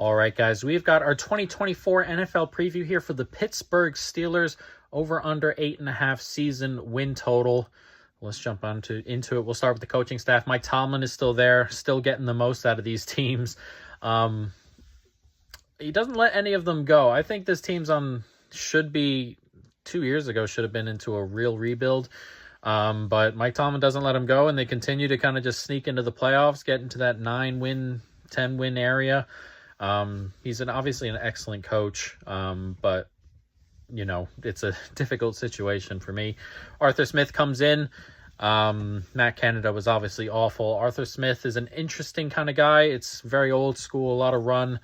All right, guys, we've got our 2024 NFL preview here for the Pittsburgh Steelers. Over under 8.5 season win total. Let's jump into it. We'll start with the coaching staff. Mike Tomlin is still there, still getting the most out of these teams. He doesn't let any of them go. I think this team's 2 years ago, should have been into a real rebuild. But Mike Tomlin doesn't let them go, and they continue to kind of just sneak into the playoffs, get into that 9-win, 10-win area. He's obviously an excellent coach, but it's a difficult situation for me. Arthur Smith comes in. Matt Canada was obviously awful. Arthur Smith is an interesting kind of guy. It's very old school, a lot of run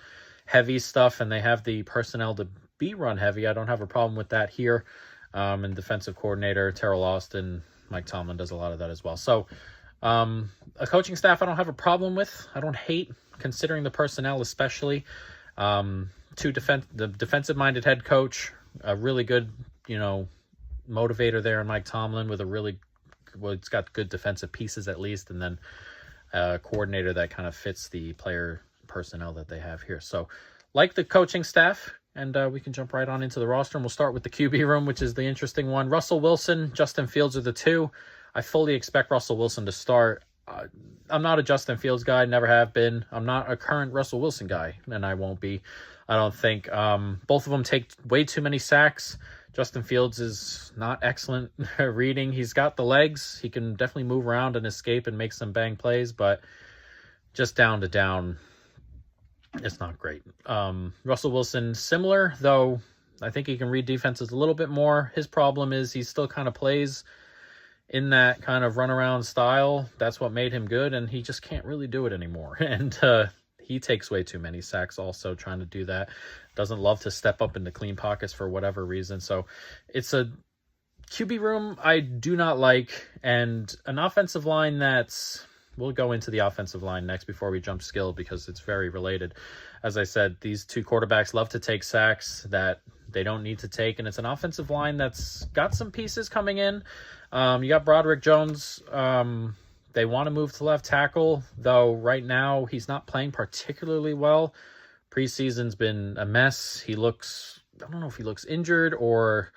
heavy stuff, and they have the personnel to be run heavy. I don't have a problem with that here. And defensive coordinator Terrell Austin, Mike Tomlin does a lot of that as well. So a coaching staff I don't have a problem with. I don't hate, considering the personnel especially. The defensive-minded head coach, a really good, motivator there in Mike Tomlin with it's got good defensive pieces at least, and then a coordinator that kind of fits the player personnel that they have here. So like the coaching staff, and we can jump right on into the roster, and we'll start with the QB room, which is the interesting one. Russell Wilson, Justin Fields are the two. I fully expect Russell Wilson to start. I'm not a Justin Fields guy, never have been. I'm not a current Russell Wilson guy, and I won't be, I don't think. Both of them take way too many sacks. Justin Fields is not excellent reading. He's got the legs. He can definitely move around and escape and make some bang plays, but just down to down, it's not great. Russell Wilson, similar, though I think he can read defenses a little bit more. His problem is he still kind of plays in that kind of runaround style. That's what made him good, and he just can't really do it anymore. And he takes way too many sacks also trying to do that. Doesn't love to step up into clean pockets for whatever reason. So it's a QB room I do not like, and an offensive line we'll go into the offensive line next before we jump skill, because it's very related. As I said, these two quarterbacks love to take sacks that they don't need to take, and it's an offensive line that's got some pieces coming in. You got Broderick Jones. They want to move to left tackle, though right now he's not playing particularly well. Preseason's been a mess. I don't know if he looks injured or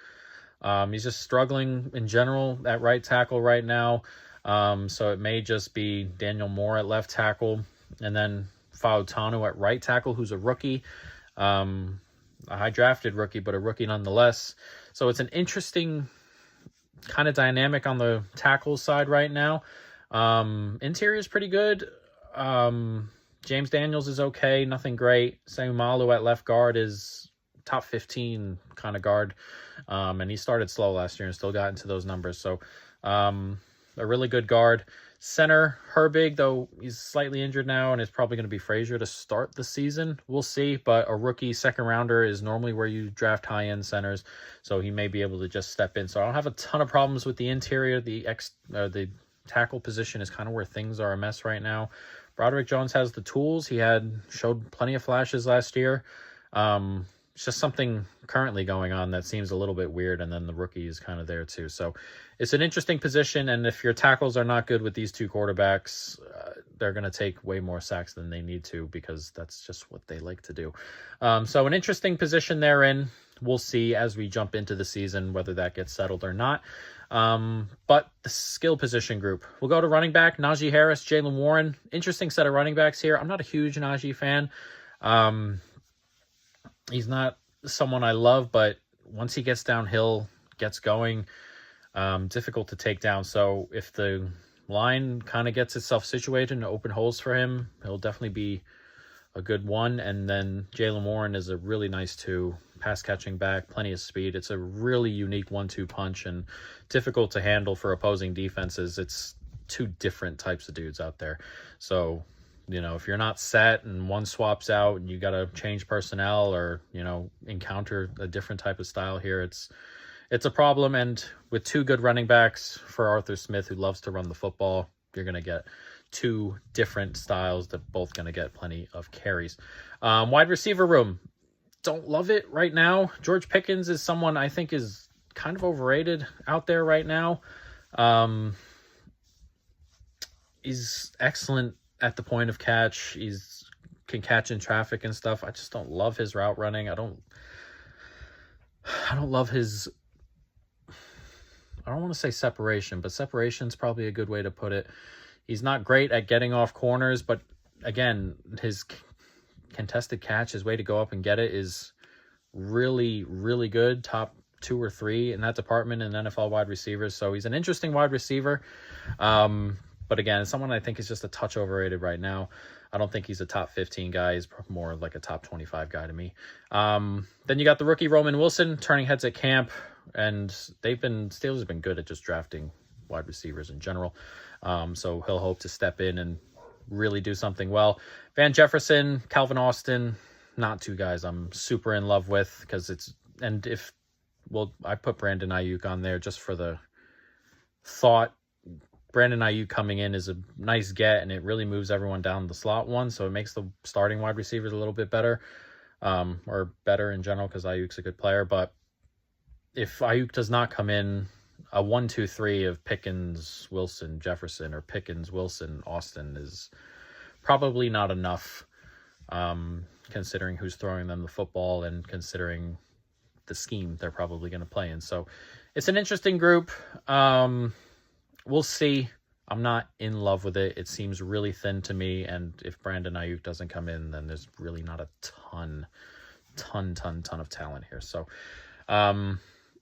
he's just struggling in general at right tackle right now. So it may just be Daniel Moore at left tackle, and then Fautanu at right tackle, who's a rookie. A high drafted rookie, but a rookie nonetheless. So it's an interesting kind of dynamic on the tackle side right now. Interior is pretty good. James Daniels is okay, nothing great. Seumalo at left guard is top 15 kind of guard. And he started slow last year and still got into those numbers. So a really good guard. Center, Herbig, though he's slightly injured now, and it's probably going to be Frazier to start the season. We'll see, but a rookie second rounder is normally where you draft high-end centers, so he may be able to just step in. So I don't have a ton of problems with the interior. The tackle position is kind of where things are a mess right now. Broderick Jones has the tools. He showed plenty of flashes last year. It's just something currently going on that seems a little bit weird, and then the rookie is kind of there too. So it's an interesting position, and if your tackles are not good with these two quarterbacks, they're going to take way more sacks than they need to, because that's just what they like to do. So an interesting position they're in. We'll see as we jump into the season whether that gets settled or not. But the skill position group, we'll go to running back, Najee Harris, Jaylen Warren. Interesting set of running backs here. I'm not a huge Najee fan. He's not someone I love, but once he gets downhill, gets going, difficult to take down. So if the line kind of gets itself situated and open holes for him, he'll definitely be a good one. And then Jaylen Warren is a really nice pass catching back, plenty of speed. It's a really unique 1-2 punch and difficult to handle for opposing defenses. It's two different types of dudes out there. So if you're not set and one swaps out and you got to change personnel or, encounter a different type of style here, it's a problem. And with two good running backs for Arthur Smith, who loves to run the football, you're going to get two different styles that both going to get plenty of carries. Wide receiver room, don't love it right now. George Pickens is someone I think is kind of overrated out there right now. He's excellent at the point of catch. He's can catch in traffic and stuff. I just don't love his route running. I don't love his, I don't want to say separation, but separation's probably a good way to put it. He's not great at getting off corners, but again, his contested catch, his way to go up and get it is really, really good. Top 2 or 3 in that department in NFL wide receivers. So he's an interesting wide receiver. But again, someone I think is just a touch overrated right now. I don't think he's a top 15 guy. He's more like a top 25 guy to me. Then you got the rookie Roman Wilson turning heads at camp, and Steelers have been good at just drafting wide receivers in general. So he'll hope to step in and really do something well. Van Jefferson, Calvin Austin, not 2 guys I'm super in love with, because I put Brandon Ayuk on there just for the thought. Brandon Ayuk coming in is a nice get, and it really moves everyone down the slot one, so it makes the starting wide receivers a little bit better, or better in general, because Ayuk's a good player. But if Ayuk does not come in, a 1-2-3 of Pickens, Wilson, Jefferson, or Pickens, Wilson, Austin is probably not enough, considering who's throwing them the football and considering the scheme they're probably going to play in. So it's an interesting group. We'll see. I'm not in love with it. It seems really thin to me, and if Brandon Ayuk doesn't come in, then there's really not a ton of talent here. So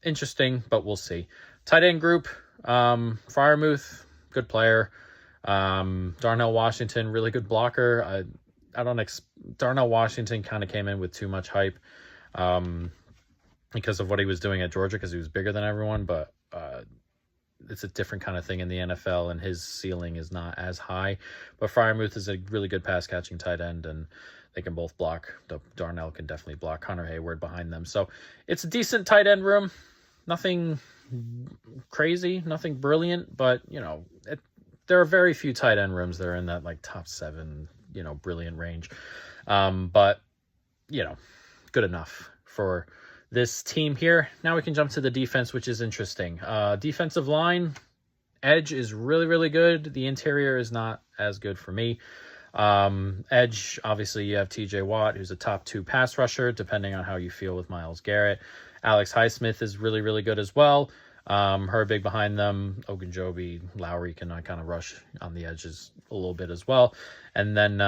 interesting, but we'll see. Tight end group, Freiermuth, good player. Darnell Washington, really good blocker. Darnell Washington kind of came in with too much hype because of what he was doing at Georgia, because he was bigger than everyone, but it's a different kind of thing in the NFL, and his ceiling is not as high. But Freiermuth is a really good pass-catching tight end, and they can both block. Darnell can definitely block. Connor Hayward behind them. So it's a decent tight end room. Nothing crazy, nothing brilliant, but, there are very few tight end rooms that are in that, like, top 7, brilliant range. But, good enough for this team here. Now we can jump to the defense, which is interesting. Defensive line, edge is really, really good. The interior is not as good for me. Edge, obviously you have TJ Watt, who's a top 2 pass rusher, depending on how you feel with Myles Garrett. Alex Highsmith is really, really good as well. Herbig behind them. Ogunjobi, Lowry can kind of rush on the edges a little bit as well. And then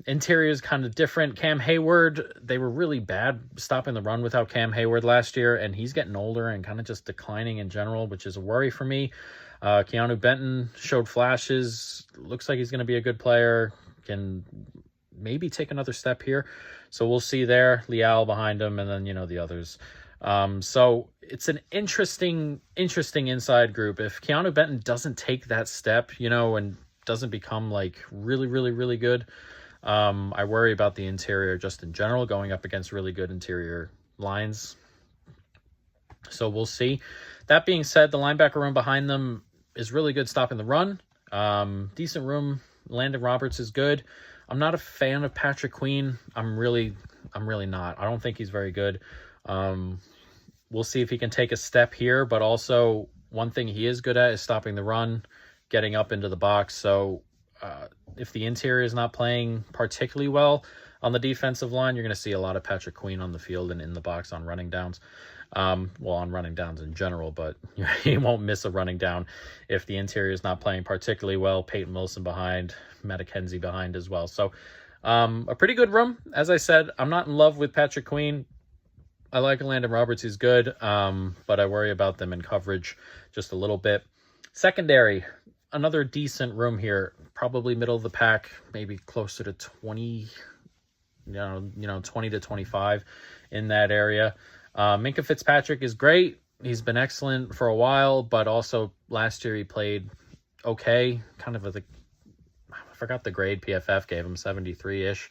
interior is kind of different. Cam Hayward, they were really bad stopping the run without Cam Hayward last year, and he's getting older and kind of just declining in general, which is a worry for me. Keanu Benton showed flashes. Looks like he's going to be a good player. Can maybe take another step here. So we'll see there. Leal behind him, and then, the others. So it's an interesting inside group. If Keanu Benton doesn't take that step, and doesn't become like really, really, really good, I worry about the interior just in general, going up against really good interior lines. So we'll see. That being said, the linebacker room behind them is really good stopping the run. Decent room. Landon Roberts is good. I'm not a fan of Patrick Queen. I'm really not. I don't think he's very good. We'll see if he can take a step here, but also one thing he is good at is stopping the run, getting up into the box. So if the interior is not playing particularly well on the defensive line, you're going to see a lot of Patrick Queen on the field and in the box on running downs. On running downs in general, but he won't miss a running down if the interior is not playing particularly well. Peyton Wilson behind, Meta Kenzie behind as well. So a pretty good room. As I said, I'm not in love with Patrick Queen. I like Landon Roberts. He's good, but I worry about them in coverage just a little bit. Secondary, another decent room here. Probably middle of the pack, maybe closer to 20, 20 to 25 in that area. Minkah Fitzpatrick is great. He's been excellent for a while, but also last year he played okay. Kind of I forgot the grade PFF gave him, 73-ish.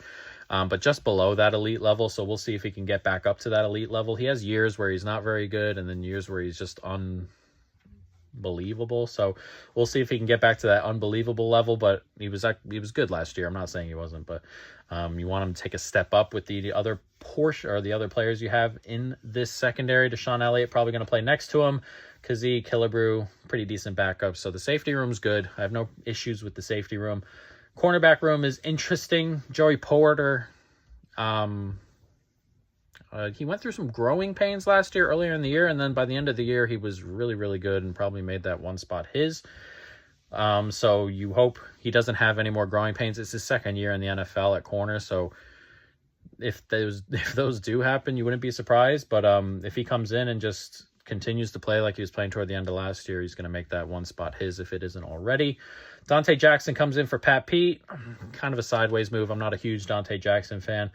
But just below that elite level, so we'll see if he can get back up to that elite level. He has years where he's not very good, and then years where he's just unbelievable. So we'll see if he can get back to that unbelievable level. But he was good last year. I'm not saying he wasn't, but you want him to take a step up with the other portion or the other players you have in this secondary. Deshaun Elliott probably going to play next to him. Kazee, Killebrew, pretty decent backup. So the safety room's good. I have no issues with the safety room. Cornerback room is interesting. Joey Porter, he went through some growing pains earlier in the year, and then by the end of the year, he was really, really good and probably made that one spot his. So you hope he doesn't have any more growing pains. It's his second year in the NFL at corner, so if those do happen, you wouldn't be surprised. But if he comes in and just continues to play like he was playing toward the end of last year, he's going to make that one spot his if it isn't already. Dante Jackson comes in for Pat Pete. Kind of a sideways move. I'm not a huge Dante Jackson fan.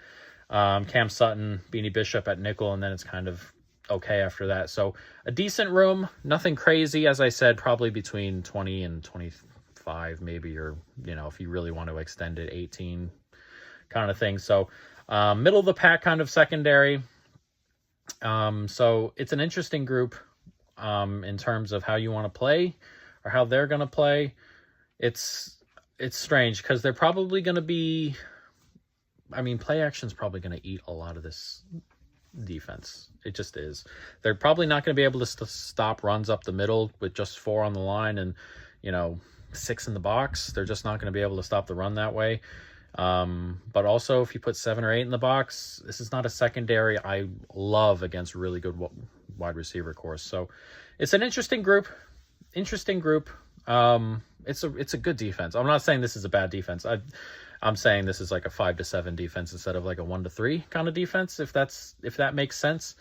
Cam Sutton, Beanie Bishop at nickel, and then it's kind of okay after that. So a decent room, nothing crazy. As I said, probably between 20 and 25 maybe, or, if you really want to extend it, 18 kind of thing. So middle of the pack kind of secondary. So it's an interesting group in terms of how you want to play or how they're going to play. It's strange because they're probably going to be, play action's probably going to eat a lot of this defense. It just is. They're probably not going to be able to stop runs up the middle with just 4 on the line and 6 in the box. They're just not going to be able to stop the run that way. But also if you put 7 or 8 in the box, this is not a secondary I love against really good wide receiver course. So it's an interesting group. It's a good defense. I'm not saying this is a bad defense. I'm saying this is like a 5-7 defense instead of like a 1-3 kind of defense, if that makes sense.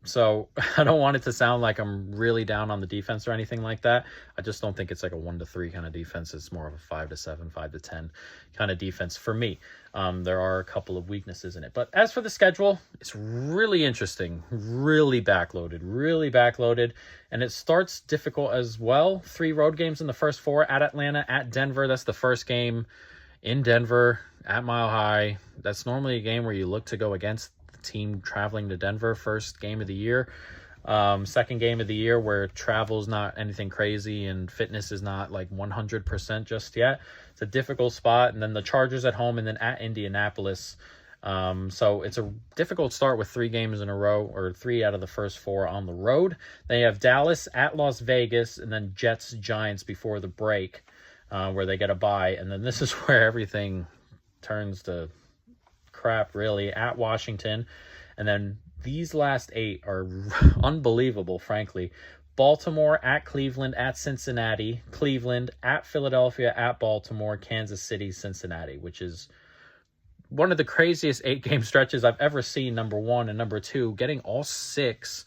So I don't want it to sound like I'm really down on the defense or anything like that. I just don't think it's like a 1-3 kind of defense. It's more of a 5-7, 5-10 kind of defense for me. There are a couple of weaknesses in it. But as for the schedule, it's really interesting, really backloaded. And it starts difficult as well. 3 road games in the first 4 at Atlanta, at Denver. That's the first game in Denver at Mile High. That's normally a game where you look to go against team traveling to Denver. First game of the year, second game of the year where travel's not anything crazy and fitness is not like 100% just yet. It's a difficult spot. And then the Chargers at home and then at Indianapolis. So it's a difficult start with 3 games in a row, or 3 out of the first 4 on the road. They have Dallas at Las Vegas and then Jets Giants before the break, where they get a bye. And then this is where everything turns to crap, really, at Washington. And then these last 8 are unbelievable, frankly. Baltimore at Cleveland, at Cincinnati, Cleveland at Philadelphia, at Baltimore, Kansas City, Cincinnati, which is one of the craziest 8-game stretches I've ever seen, number 1. And number 2, getting all 6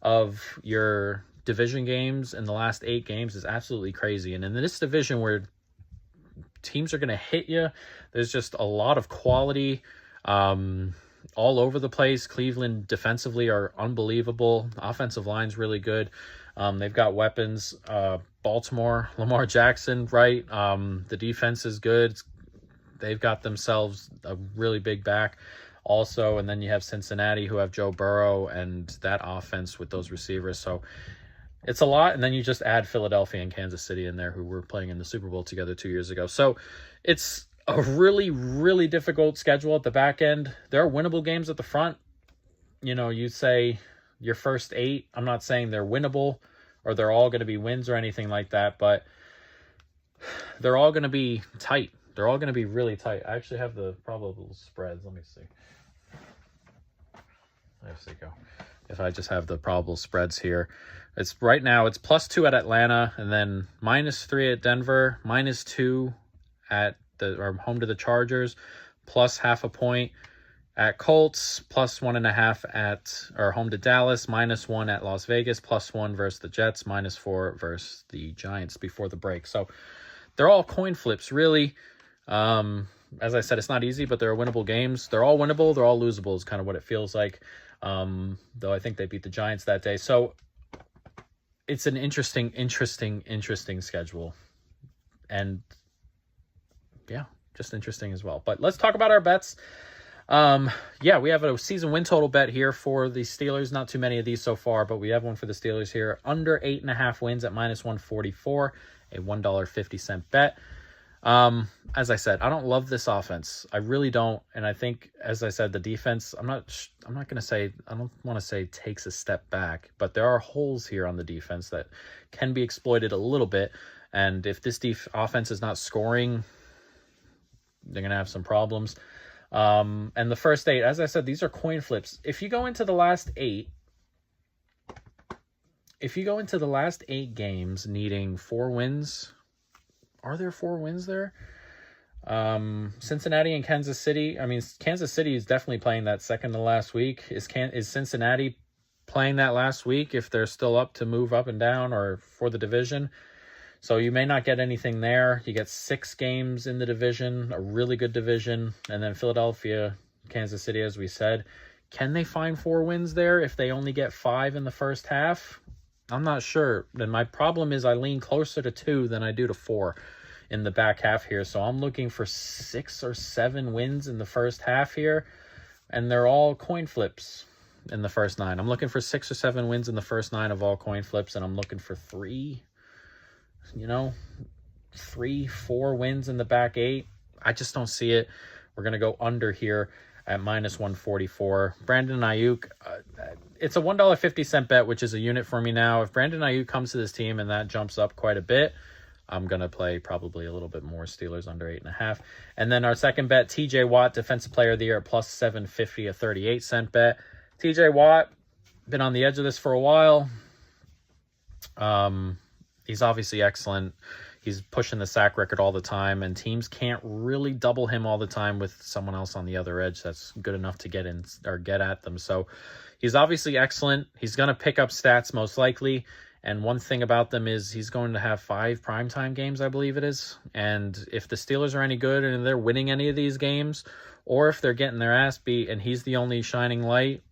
of your division games in the last 8 games is absolutely crazy. And in this division where teams are going to hit you, there's just a lot of quality all over the place. Cleveland defensively are unbelievable. Offensive line's really good. They've got weapons. Baltimore, Lamar Jackson, right? The defense is good. They've got themselves a really big back also. And then you have Cincinnati, who have Joe Burrow and that offense with those receivers. So it's a lot. And then you just add Philadelphia and Kansas City in there, who were playing in the Super Bowl together 2 years ago. So it's a really, really difficult schedule at the back end. There are winnable games at the front. You say your first 8. I'm not saying they're winnable or they're all going to be wins or anything like that, but they're all going to be tight. They're all going to be really tight. I actually have the probable spreads. Let me see. There we go. If I just have the probable spreads here. It's right now, it's +2 at Atlanta, and then -3 at Denver, -2 at home to the Chargers, +0.5 point at Colts, +1.5 at home to Dallas, -1 at Las Vegas, +1 versus the Jets, -4 versus the Giants before the break. So they're all coin flips, really. As I said, it's not easy, but they're winnable games. They're all winnable. They're all losable is kind of what it feels like. Though I think they beat the Giants that day. So it's an interesting schedule. And yeah, just interesting as well. But let's talk about our bets. We have a season win total bet here for the Steelers. Not too many of these so far, but we have one for the Steelers here. Under 8.5 wins at -144, a $1.50 bet. As I said, I don't love this offense. I really don't. And I think, as I said, the defense, I'm not going to say, I don't want to say takes a step back, but there are holes here on the defense that can be exploited a little bit. And if this offense is not scoring, they're going to have some problems. And the first 8, as I said, these are coin flips. If you go into the last 8 games needing 4 wins, are there 4 wins there? Cincinnati and Kansas City. I mean, Kansas City is definitely playing that second to last week. Is Cincinnati playing that last week if they're still up to move up and down or for the division? So you may not get anything there. You get 6 games in the division, a really good division, and then Philadelphia, Kansas City, as we said. Can they find 4 wins there if they only get 5 in the first half? I'm not sure. And my problem is I lean closer to 2 than I do to 4 in the back half here. So I'm looking for 6 or 7 wins in the first half here, and they're all coin flips in the first 9. I'm looking for 6 or 7 wins in the first 9 of all coin flips, and I'm looking for 3, 4 wins in the back 8. I just don't see it. We're going to go under here at -144. Brandon Ayuk, it's a $1.50 bet, which is a unit for me now. If Brandon Ayuk comes to this team and that jumps up quite a bit, I'm going to play probably a little bit more Steelers under 8.5. And then our second bet, TJ Watt, Defensive Player of the Year at +750, a 38-cent bet. TJ Watt, been on the edge of this for a while. He's obviously excellent. He's pushing the sack record all the time, and teams can't really double him all the time with someone else on the other edge that's good enough to get in or get at them. So he's obviously excellent. He's going to pick up stats most likely. And one thing about them is he's going to have 5 primetime games, I believe it is. And if the Steelers are any good and they're winning any of these games, or if they're getting their ass beat and he's the only shining light,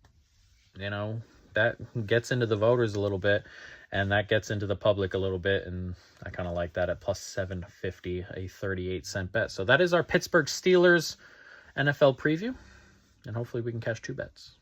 that gets into the voters a little bit. And that gets into the public a little bit, and I kind of like that at +750, a 38-cent bet. So that is our Pittsburgh Steelers NFL preview, and hopefully we can cash 2 bets.